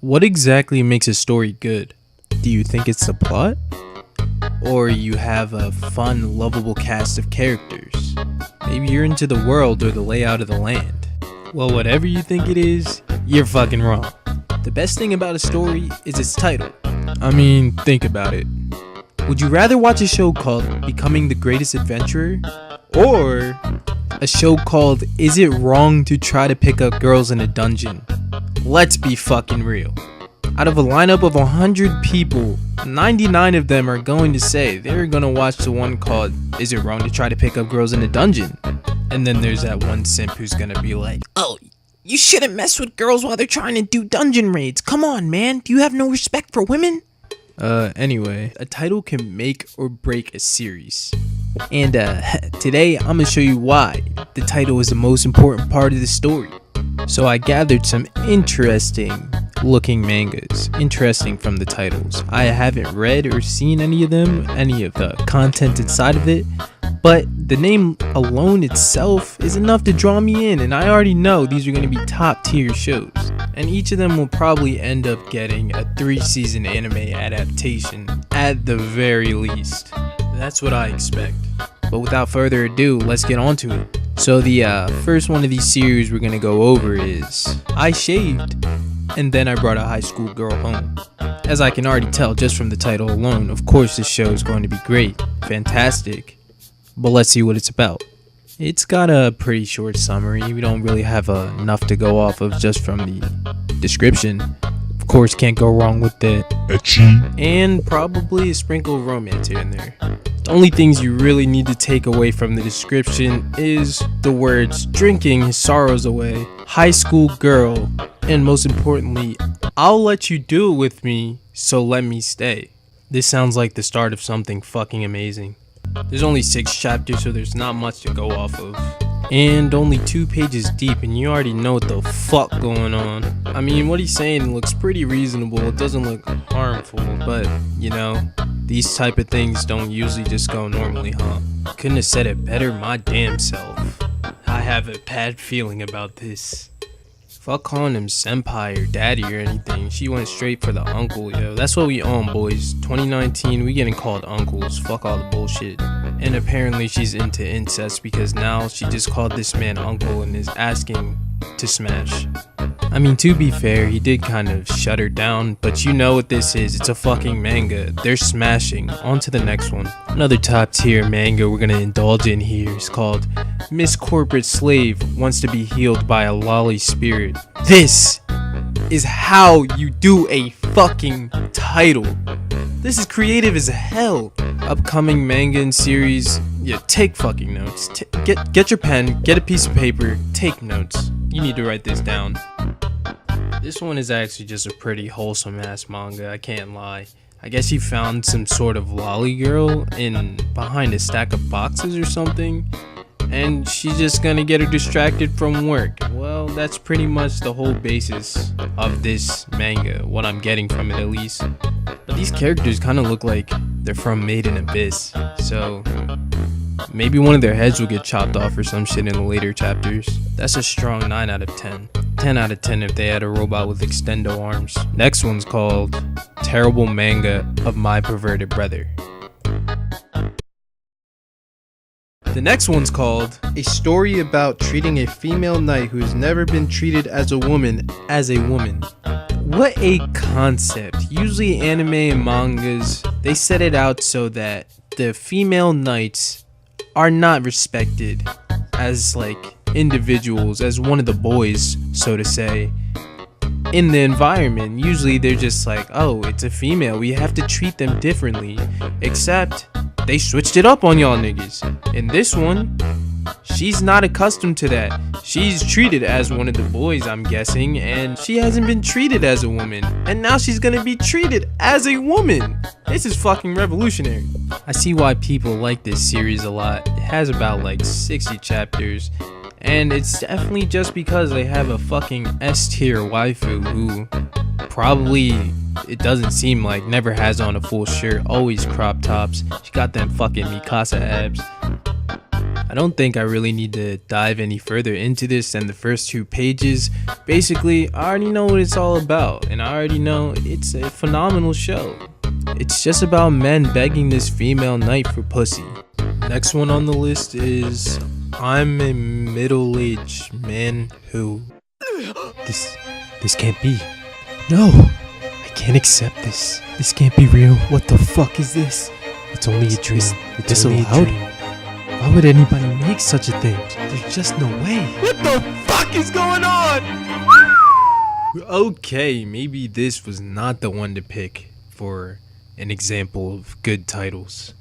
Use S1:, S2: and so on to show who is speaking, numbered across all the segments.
S1: What exactly makes a story good? Do you think it's the plot? Or you have a fun, lovable cast of characters? Maybe you're into the world or the layout of the land. Well, whatever you think it is, you're fucking wrong. The best thing about a story is its title. I mean, think about it. Would you rather watch a show called Becoming the Greatest Adventurer? Or a show called Is It Wrong to Try to Pick Up Girls in a Dungeon? Let's be fucking real. Out of a lineup of 100 people, 99 of them are going to say they're gonna watch the one called Is It Wrong to Try to Pick Up Girls in a Dungeon? And then there's that one simp who's gonna be like, oh, you shouldn't mess with girls while they're trying to do dungeon raids. Come on, man. Do you have no respect for women? Anyway, a title can make or break a series. And today I'm gonna show you why the title is the most important part of the story. So I gathered some interesting looking mangas, interesting from the titles. I haven't read or seen any of them, any of the content inside of it, but the name alone itself is enough to draw me in, and I already know these are going to be top tier shows. And each of them will probably end up getting a 3-season anime adaptation at the very least. That's what I expect. But without further ado, let's get on to it. So the first one of these series we're going to go over is I Shaved, and then I Brought a High School Girl Home. As I can already tell just from the title alone, of course this show is going to be great, fantastic, but let's see what it's about. It's got a pretty short summary. We don't really have enough to go off of just from the description. Of course, can't go wrong with the ecchi, and probably a sprinkle of romance here and there. The only things you really need to take away from the description is the words drinking his sorrows away, high school girl, and most importantly, I'll let you do it with me, so let me stay. This sounds like the start of something fucking amazing. There's only 6 chapters, so there's not much to go off of. And only 2 pages deep, and you already know what the fuck going on. I mean, what he's saying looks pretty reasonable. It doesn't look harmful, but, you know, these type of things don't usually just go normally, huh? Couldn't have said it better my damn self. I have a bad feeling about this. Fuck calling him senpai or daddy or anything. She went straight for the uncle, yo. That's what we on, boys. 2019, we getting called uncles. Fuck all the bullshit. And apparently she's into incest because now she just called this man uncle and is asking to smash. I mean, to be fair, he did kind of shut her down, but you know what this is. It's a fucking manga. They're smashing. On to the next one. Another top tier manga we're gonna indulge in here is called Miss Corporate Slave Wants to Be Healed by a Lolly Spirit. This is how you do a fucking title. This is creative as hell. Upcoming manga and series, yeah, take fucking notes. Get your pen, get a piece of paper, take notes. You need to write this down. This one is actually just a pretty wholesome ass manga, I can't lie. I guess he found some sort of lolly girl behind a stack of boxes or something, and she's just gonna get her distracted from work. Well, that's pretty much the whole basis of this manga, what I'm getting from it at least. But these characters kind of look like they're from Made in Abyss, so maybe one of their heads will get chopped off or some shit in the later chapters. That's a strong 9 out of 10. 10 out of 10 if they had a robot with extendo arms. Next one's called Terrible Manga of My Perverted Brother. The next one's called A Story About Treating a Female Knight Who Has Never Been Treated as a Woman as a Woman. What a concept. Usually anime and mangas, they set it out so that the female knights are not respected as like individuals, as one of the boys, so to say, in the environment. Usually they're just like, oh, it's a female, we have to treat them differently. Except they switched it up on y'all niggas. In this one, she's not accustomed to that. She's treated as one of the boys, I'm guessing, and she hasn't been treated as a woman. And now she's gonna be treated as a woman. This is fucking revolutionary. I see why people like this series a lot. It has about like 60 chapters. And it's definitely just because they have a fucking S-tier waifu who probably, it doesn't seem like, never has on a full shirt, always crop tops. She got them fucking Mikasa abs. I don't think I really need to dive any further into this than the first 2 pages. Basically, I already know what it's all about, and I already know it's a phenomenal show. It's just about men begging this female knight for pussy. Next one on the list is I'm a middle-aged man who... This can't be. No! I can't accept this. This can't be real. What the fuck is this? It's only a dream. It's disallowed? Why would anybody make such a thing? There's just no way. What the fuck is going on? Okay, maybe this was not the one to pick for an example of good titles.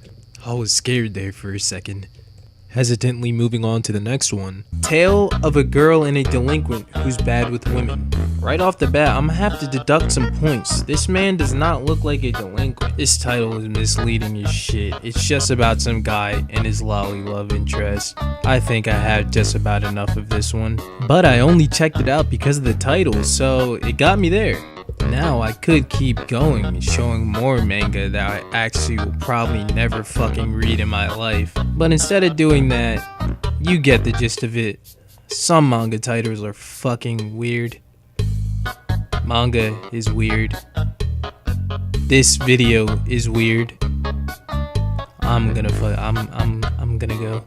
S1: I was scared there for a second. Hesitantly moving on to the next one. Tale of a girl and a delinquent who's bad with women. Right off the bat, I'm gonna have to deduct some points. This man does not look like a delinquent. This title is misleading as shit. It's just about some guy and his lolly love interest. I think I have just about enough of this one. But I only checked it out because of the title, so it got me there. Now I could keep going and showing more manga that I actually will probably never fucking read in my life. But instead of doing that, you get the gist of it. Some manga titles are fucking weird. Manga is weird. This video is weird. I'm gonna go.